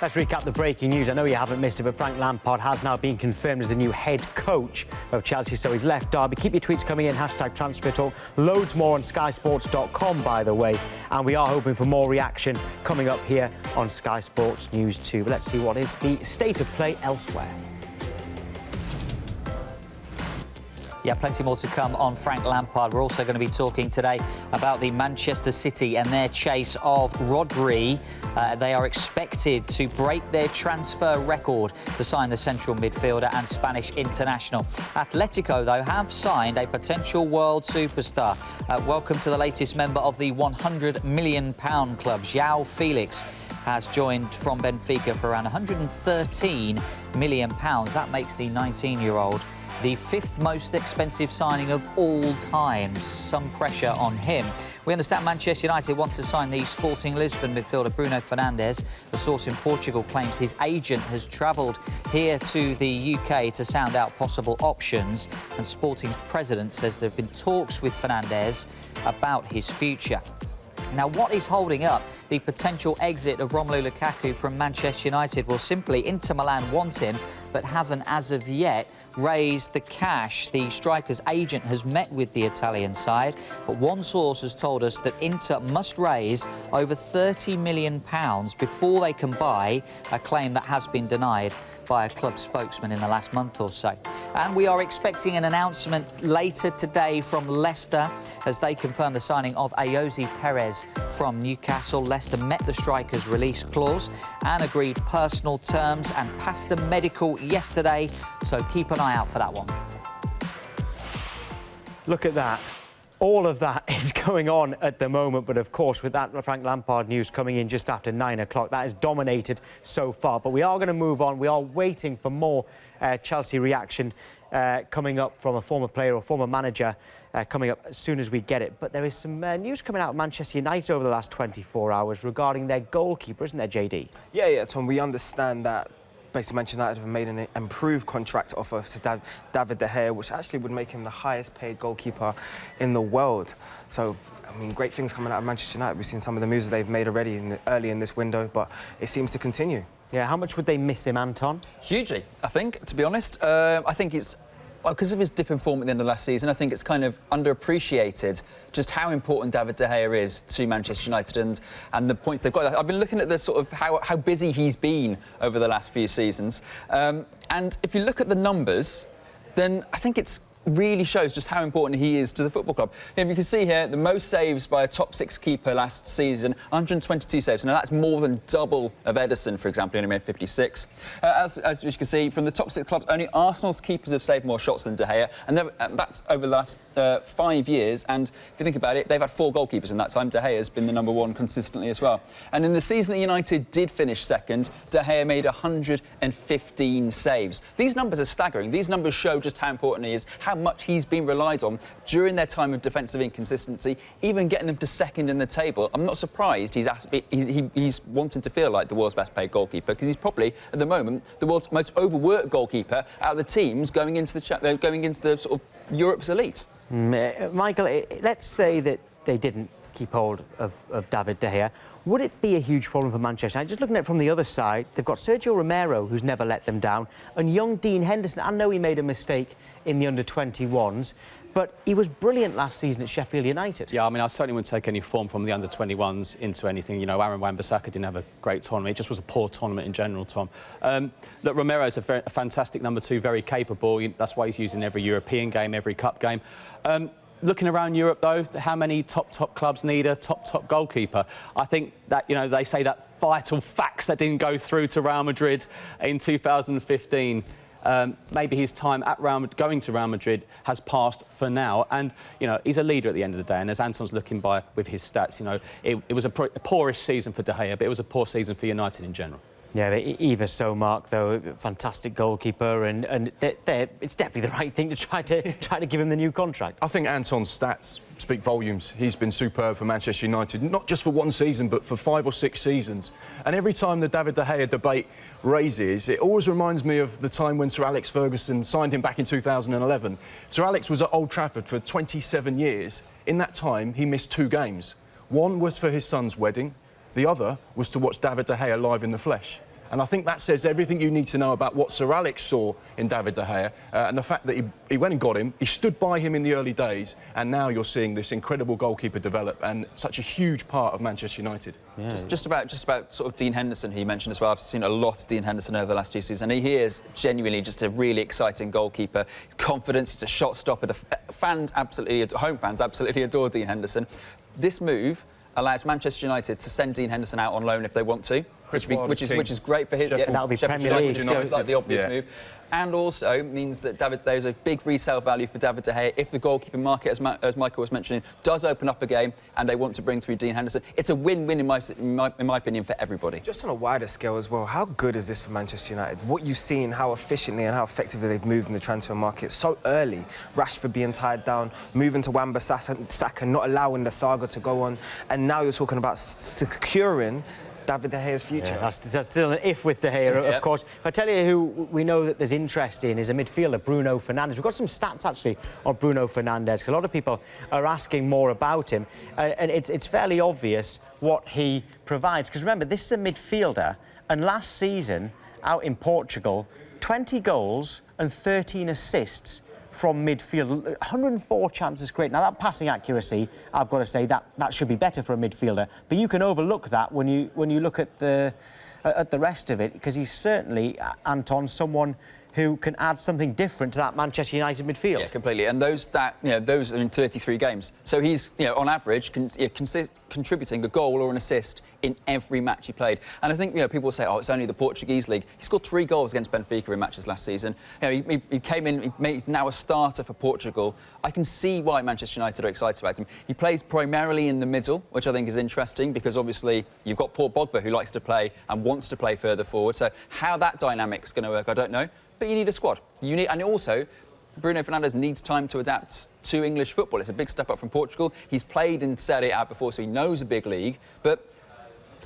Let's recap the breaking news. I know you haven't missed it, but Frank Lampard has now been confirmed as the new head coach of Chelsea, so he's left Derby. Keep your tweets coming in, #TransferTalk. Loads more on skysports.com, by the way. And we are hoping for more reaction coming up here on Sky Sports News 2. But let's see what is the state of play elsewhere. Yeah, plenty more to come on Frank Lampard. We're also going to be talking today about the Manchester City and their chase of Rodri. They are expected to break their transfer record to sign the central midfielder and Spanish international. Atletico, though, have signed a potential world superstar. Welcome to the latest member of the £100 million club. João Felix has joined from Benfica for around £113 million. That makes the 19-year-old the fifth most expensive signing of all time. Some pressure on him. We understand Manchester United want to sign the Sporting Lisbon midfielder Bruno Fernandes. A source in Portugal claims his agent has travelled here to the UK to sound out possible options. And Sporting's president says there have been talks with Fernandes about his future. Now, what is holding up the potential exit of Romelu Lukaku from Manchester United? Well, simply Inter Milan want him, but haven't as of yet raised the cash. The striker's agent has met with the Italian side, but one source has told us that Inter must raise over £30 million before they can buy, a claim that has been denied by a club spokesman in the last month or so. And we are expecting an announcement later today from Leicester as they confirm the signing of Ayoze Perez from Newcastle. Leicester met the striker's release clause and agreed personal terms and passed a medical yesterday, so keep an eye out for that one. Look at that. All of that is going on at the moment, but of course, with that Frank Lampard news coming in just after 9 o'clock, that has dominated so far. But we are going to move on. We are waiting for more Chelsea reaction coming up from a former player or former manager coming up as soon as we get it. But there is some news coming out of Manchester United over the last 24 hours regarding their goalkeeper, isn't there, JD? Yeah, Tom, we understand that basically Manchester United have made an improved contract offer to David de Gea, which actually would make him the highest paid goalkeeper in the world. So, I mean, great things coming out of Manchester United. We've seen some of the moves they've made already early in this window, but it seems to continue. Yeah, how much would they miss him, Anton? Hugely, I think, to be honest. I think it's because of his dip in form at the end of last season, I think it's kind of underappreciated just how important David de Gea is to Manchester United and the points they've got. I've been looking at the sort of how busy he's been over the last few seasons. And if you look at the numbers, then I think it's really shows just how important he is to the football club. You can see here the most saves by a top six keeper last season, 122 saves. Now that's more than double of Ederson, for example, he only made 56. As you can see, from the top six clubs, only Arsenal's keepers have saved more shots than De Gea, and that's over the last 5 years. And if you think about it, they've had 4 goalkeepers in that time. De Gea has been the number one consistently as well. And in the season that United did finish second, De Gea made 115 saves. These numbers are staggering. These numbers show just how important he is, how much he's been relied on during their time of defensive inconsistency, even getting them to second in the table. I'm not surprised he's wanting to feel like the world's best paid goalkeeper, because he's probably at the moment the world's most overworked goalkeeper out of the teams going into the sort of Europe's elite. Michael, let's say that they didn't keep hold of David de Gea. Would it be a huge problem for Manchester? Just looking at it from the other side, they've got Sergio Romero, who's never let them down, and young Dean Henderson. I know he made a mistake in the under-21s, but he was brilliant last season at Sheffield United. Yeah, I mean, I certainly wouldn't take any form from the under-21s into anything. You know, Aaron Wan-Bissaka didn't have a great tournament. It just was a poor tournament in general, Tom. Look, Romero's a fantastic number 2, very capable. That's why he's used in every European game, every cup game. Looking around Europe, though, how many top clubs need a top goalkeeper? I think that, you know, they say that vital fax that didn't go through to Real Madrid in 2015. Maybe his time at going to Real Madrid has passed for now. And, you know, he's a leader at the end of the day. And as Anton's looking by with his stats, you know, it was a poorish season for De Gea, but it was a poor season for United in general. Yeah, even so, Mark, though, fantastic goalkeeper, and it's definitely the right thing to try to give him the new contract. I think Anton's stats speak volumes. He's been superb for Manchester United, not just for one season, but for 5 or 6 seasons. And every time the David de Gea debate raises, it always reminds me of the time when Sir Alex Ferguson signed him back in 2011. Sir Alex was at Old Trafford for 27 years. In that time, he missed 2 games. One was for his son's wedding. The other was to watch David de Gea live in the flesh. And I think that says everything you need to know about what Sir Alex saw in David de Gea, and the fact that he went and got him, he stood by him in the early days, and now you're seeing this incredible goalkeeper develop, and such a huge part of Manchester United. Yeah. Just about sort of Dean Henderson, he mentioned as well. I've seen a lot of Dean Henderson over the last 2 seasons, and he is genuinely just a really exciting goalkeeper. His confidence, he's a shot stopper. The home fans absolutely adore Dean Henderson. This move allows Manchester United to send Dean Henderson out on loan if they want to, which is great for his. That'll be Premier League. Sounds like the obvious move, and also means that there's a big resale value for David de Gea if the goalkeeping market, as Michael was mentioning, does open up again and they want to bring through Dean Henderson. It's a win-win in my opinion for everybody. Just on a wider scale as well, how good is this for Manchester United? What you've seen, how efficiently and how effectively they've moved in the transfer market so early. Rashford being tied down, moving to Wan-Bissaka, not allowing the saga to go on, and now you're talking about securing David de Gea's future. Yeah, that's still an if with De Gea, of course. If I tell you who we know that there's interest in is a midfielder, Bruno Fernandes. We've got some stats, actually, on Bruno Fernandes. A lot of people are asking more about him. And it's fairly obvious what he provides. Because remember, this is a midfielder. And last season, out in Portugal, 20 goals and 13 assists from midfield, 104 chances created. Now, that passing accuracy, I've got to say, that should be better for a midfielder. But you can overlook that when you look at the rest of it, because he's certainly, Anton, someone who can add something different to that Manchester United midfield. Yeah, completely. And those are in 33 games. So he's, on average, contributing a goal or an assist in every match he played. And I think, people say, oh, it's only the Portuguese league. He scored 3 goals against Benfica in matches last season. He came in, he's now a starter for Portugal. I can see why Manchester United are excited about him. He plays primarily in the middle, which I think is interesting, because obviously you've got Paul Pogba, who likes to play and wants to play further forward. So how that dynamic's going to work, I don't know. But you need a squad. And also, Bruno Fernandes needs time to adapt to English football. It's a big step up from Portugal. He's played in Serie A before, so he knows a big league. But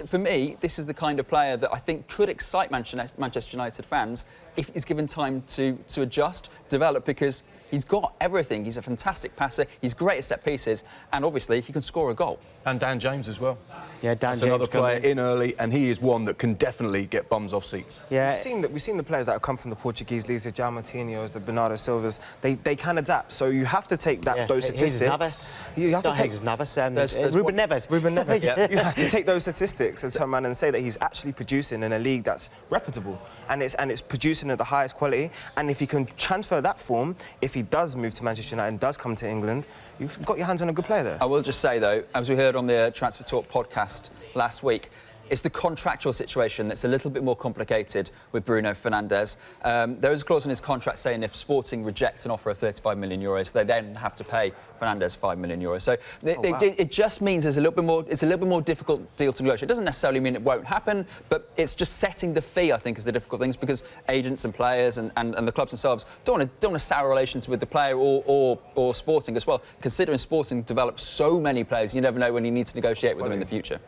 for me, this is the kind of player that I think could excite Manchester United fans if he's given time to adjust, develop, because he's got everything. He's a fantastic passer, he's great at set pieces, and obviously he can score a goal. And Dan James as well. Yeah, Dan That's James another player in early, and he is one that can definitely get bums off seats. Yeah. We've seen the players that have come from the Portuguese leagues, the João Martinhos, the Bernardo Silvas. They can adapt. So you have to take those statistics. You have to take Ruben Neves. Ruben Neves. You have to take those statistics and turn around and say that he's actually producing in a league that's reputable, and it's producing at the highest quality. And if he can transfer that form, if he does move to Manchester United and does come to England, you've got your hands on a good player there. I will just say, though, as we heard on the Transfer Talk podcast last week, it's the contractual situation that's a little bit more complicated with Bruno Fernandes. There is a clause in his contract saying if Sporting rejects an offer of €35 million, they then have to pay Fernandes €5 million. So it just means it's a little bit more difficult deal to negotiate. It doesn't necessarily mean it won't happen, but it's just setting the fee, I think, is the difficult things, because agents and players and the clubs themselves don't want to sour relations with the player or Sporting as well. Considering Sporting develops so many players, you never know when you need to negotiate with them in the future.